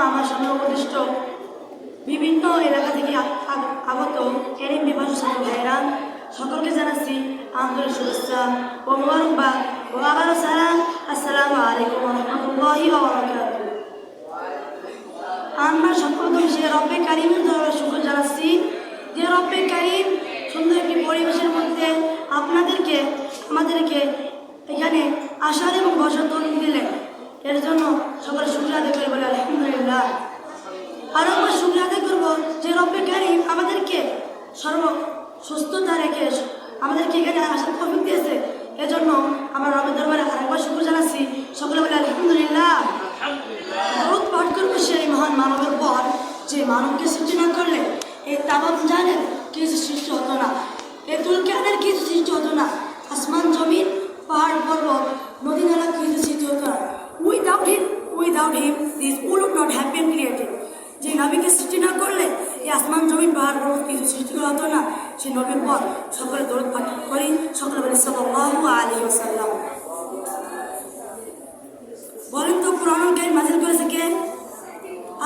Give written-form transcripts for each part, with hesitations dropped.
আমার সংখ্যাগরিষ্ঠ বিভিন্ন এলাকা থেকে আগত এরিম বিভাজন ছাত্র ভাইয়েরা সকলকে জানাচ্ছি আন্তরিক শুভেচ্ছা ও মোবারকবাদ ও আবারও সালাম। আসসালামু আলাইকুম ওয়া রাহমাতুল্লাহি ওয়া বারাকাতুহু। আমরা সর্বপ্রথম সে রব্বে কারিমের দরবারে শুকর জানাচ্ছি যে রব্বে কারিম সুন্দর একটি পরিবেশের মধ্যে আমাদেরকে এখানে আসার এবং বসার তৌফিক দিলেন। এর জন্য সকলে শুকরিয়া আদায় করে বলে আলহামদুলিল্লাহ। আর আমরা শুকরিয়া আদায় করবো যে রব্বে কারিম আমাদেরকে সুস্থতা রেখে আমাদেরকে এখানে আসার তৌফিক দিয়েছে। এজন্য আমরা রবের দরবারে আরেকবার শুকর জানাচ্ছি। সকলে বলে আলহামদুলিল্লাহ। দরুদ পাঠ করবো সেই মহান মানবের পর যে মানবকে সৃষ্টি না করলে এই তামাম জানের কিছু সৃষ্টি হতো না, এই তুলকানের কিছু সৃষ্টি হতো না, আসমান জমিন পাহাড় পর্বত নদী নালা কিছু সৃষ্টি হতো না। Without him this would not have been created. যে নবীকে সৃষ্টি না করলে এই আসমান জমিন পাহাড় পর্বত কিছু সৃষ্টি হতো না। সেই নবীর পর সকলে দরুদ পাঠ করি। সকলে বলি সাল্লাল্লাহু আলাইহি ওয়াসাল্লাম। বলেন তো কুরআনুল কারীম নাযিল করেছে কে?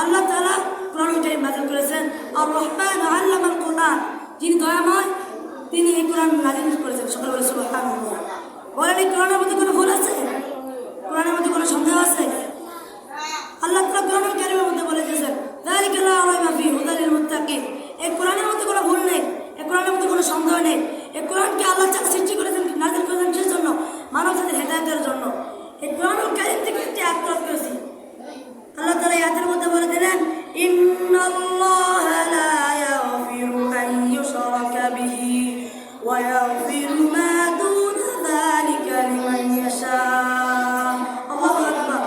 আল্লাহ তাআলা কুরআনুল কারীম নাযিল করেছেন। আর রহমান আল্লামাল কুরআন, যিনি দয়াময় তিনি এই কুরআন নাযিল করেছেন। সকলে বলে সুবহানাল্লাহ। বলেন এই কুরআনের মধ্যে কোনো ভুল আছে? কুরআনের মধ্যে কোনো সন্দেহ আছে? আল্লাহ তাআলা কুরআনুল কারীমের মধ্যে বলে দিয়েছেন যালিকা লা রাইবা ফিহি হুদাল লিল মুত্তাকিন। এই কুরআনের মধ্যে কোনো ভুল নেই, এই কুরআনের মধ্যে কোনো সন্দেহ নেই। এই কুরআনকে আল্লাহ তাআলা সৃষ্টি করেছেন, নাযিল করেছেন কিসের জন্য? মানব জাতির হেদায়েতের জন্য। এই কুরআনুল কারীম থেকে একটি আয়াত তেলাওয়াত করেছি। আল্লাহ তাআলা এই আয়াতের মধ্যে বলে দিলেন ইন্নাল্লাহা লা ইয়াগফিরু আন ইউশরাকা বিহি ওয়া ইয়াগফিরু মা দুনা যালিকা লিমান ইয়াশা। আল্লাহু আকবার।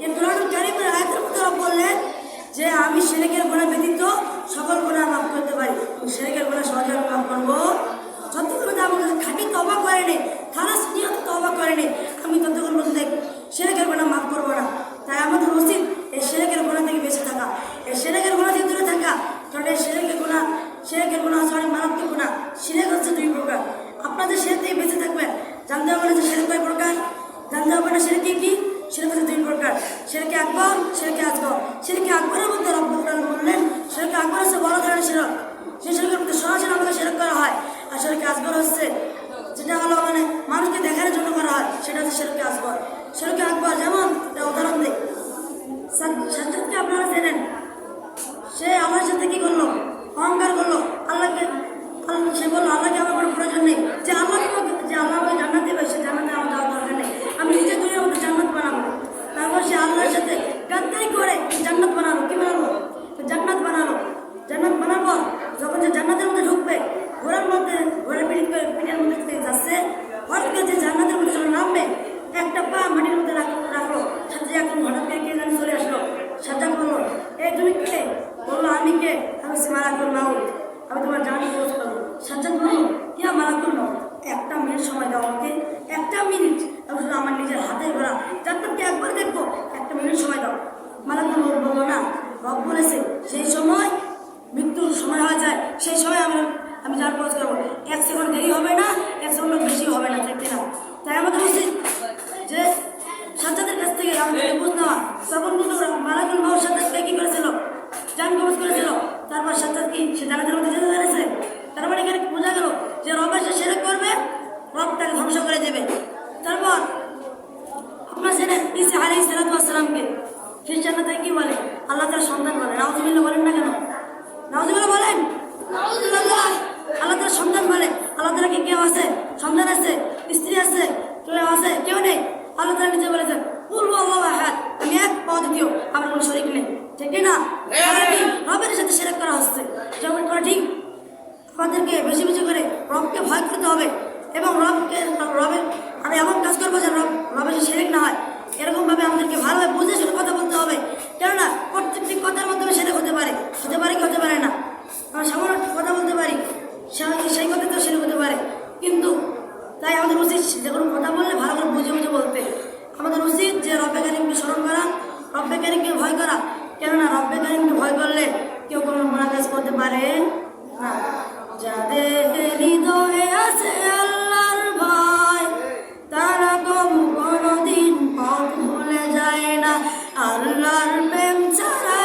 এই কুরআনুল কারীমের আয়াতের মধ্যে রব বললেন যে আমি শিরকের গুনাহ ব্যতীত সকল গুনাহ মাফ করতে পারি। শিরকের গুনাহ সহজে মাফ করব যতক্ষণ পর্যন্ত আমার কাছে খাঁটি তওবা করেনি, খালাস নিয়ত তওবা করেনি, আমি ততক্ষণ পর্যন্ত শিরকের গুনাহ মাফ করব না। তাই আমাদের উচিত এই শিরকের গুনাহ থেকে বেঁচে থাকা, এই শিরকের গুনাহ থেকে দূরে থাকা। কারণ এই শিরকের গুনাহ অনেক মারাত্মক গুনাহ। শিরক হচ্ছে দুই প্রকার। আপনাদের শিরক থেকে বেঁচে থাকবেন। জানতে হবে না যে শিরক কয় প্রকার, জানতে হবে না শিরক কি? শিরক হচ্ছে দুই প্রকার, শিরকে আকবর, শিরকে আসগর। শিরকে আকবরের মধ্যে রব্বুল আলামিন বললেন শিরকে আকবর হচ্ছে বড় ধরনের শিরক, সেই শিরকের মধ্যে সরাসরি আমাকে শিরক করা হয়। আর শিরকে আসগর হচ্ছে যেটা হলো মানে মানুষকে দেখানোর জন্য করা হয়, সেটা হচ্ছে শিরকে আসগর। শিরকে আকবর যেমন উদাহরণ দিই, সাজ্জাদকে আপনারা চেনেন। সে আল্লাহর সাথে কি করলো? অহংকার করলো। সে বললো আল্লাহকে আমার কোনো প্রয়োজন নেই, যে আল্লাহ আমাকে জান্নাত দেবে, সে জান্নাতে আমার যাওয়ার দরকার নেই, আমি নিজে দুনিয়ার মধ্যে জান্নাত বানাবো। তারপর সে আল্লাহর সাথে গাদ্দারি করে জান্নাত বানালো। কি বানালো? জান্নাত বানালো। জান্নাত বানাবো যখন সে জান্নাতের মধ্যে ঢুকবে, ঘোড়ার পিঠের মধ্যে যাচ্ছে, হঠাৎ করে যে জান্নাতের মধ্যে যখন নামবে, একটা পা মাটির মধ্যে রাখলো। সাথে এখন হঠাৎ করে কে জানি চলে আসলো। সাজ্জাদ বললো এই তুমি কে? বললো আমি কে? আমি মালাকুল মাউত, আমি তোমার জান খোঁজ করবো। সাজ্জাদ বললো ইয়া মালাকুল মাউত, একটা মিনিট সময় দাও আমাকে, একটা মিনিট। আমি শুধু আমার নিজের হাতে ঘোরা জান্নাতকে একবার দেখবো, একটা মিনিট সময় দাও। মালাকুল মাউত বললো না, রব বলেছে সেই সময় মৃত্যুর সময় হয়ে যায়, সেই সময় আমি জান খোঁজ করবো। 1 সেকেন্ড দেরি হবে না, 1 সেকেন্ড বেশি হবে না, ঠিক না? তাই আমাদের উচিত যে সাজ্জাদের কাছ থেকে আমাদের বুঝ নেওয়া। তখন কিন্তু মালাকুল মাউত সাজ্জাদকে কি করেছিল? জান কবজ করেছিল। তারপর সাজ্জাদ কি সে জান্নাতের মধ্যে যেতে পেরেছে? তার মানে এখানে বোঝা গেল যে রব এসে শিরক করবে, রব তাকে ধ্বংস করে দেবে। তারপর আপনার জেনে ঈসা আলাইহিস সালাতু ওয়াস সালামকে খ্রিস্টানরা তাই কি বলে? আল্লাহ তাআলার সন্তান বলে। নাউযুবিল্লাহ বলেন না কেন? নাউযুবিল্লাহ বলেন। আল্লাহ তাআলার সন্তান বলে। আল্লাহ তাআলা কি কেউ আছে? সন্তান আছে? স্ত্রী আছে? কেউ আছে? কেউ নেই। আল্লাহ তাআলা নিজে বলেছেন কুল হুয়াল্লাহু আহাদ, আমি এক, অদ্বিতীয়, আমার কোনো শরীক নেই, ঠিক না? রবের সাথে শিরক করা হচ্ছে, যেমন করা ঠিক। আমাদেরকে বেশি বেশি করে রবকে ভয় করতে হবে এবং রবের আমি এমন কাজ করবো যে রবের শিরক না হয়, এরকম ভাবে আমাদেরকে ভালোভাবে বুঝে শুনে কথা বলতে হবে। কেননা প্রত্যেকটি কথার মাধ্যমে শিরক হতে পারে কি হতে পারে না? আমরা সামান্য কথা বলতে পারি, সেই কথা তো শিরক হতে পারে। কিন্তু তাই আমাদের উচিত যে কোনো কথা বললে ভালো করে বুঝে বুঝে বলতে। আমাদের উচিত যে রব্বে কারীমকে স্মরণ করা, রব্বে কারীমকে ভয় করা। কেননা রব্বে কারীমকে ভয় করলে কেউ কোনো গুনাহ কাজ করতে পারে না। যাদের হৃদয়ে আছে আল্লাহর ভয়, তারা কোনোদিন পথ ভুলে যায় না। আল্লাহর প্রেম ছাড়া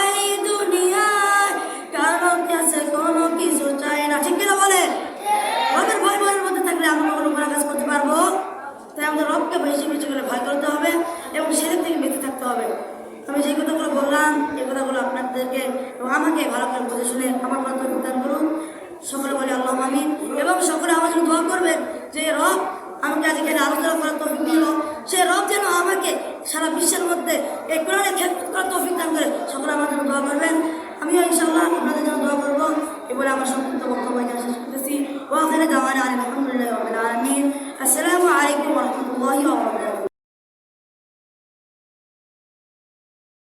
আপনাদেরকে এবং আমাকে ভালো করে বুঝে শুনে আমার কথা দান করুন। সকলে বলি আল্লাহ আমিন। এবং সকলে আমার জন্য দোয়া করবেন যে রব আমাকে আজ এখানে আলোচনা করার তৌফিক দিল, সে রব যেন আমাকে সারা বিশ্বের মধ্যে এই কোরআনের ক্ষেত্রে করার তৌফিক দান করে। সকলে আমার জন্য দোয়া করবেন।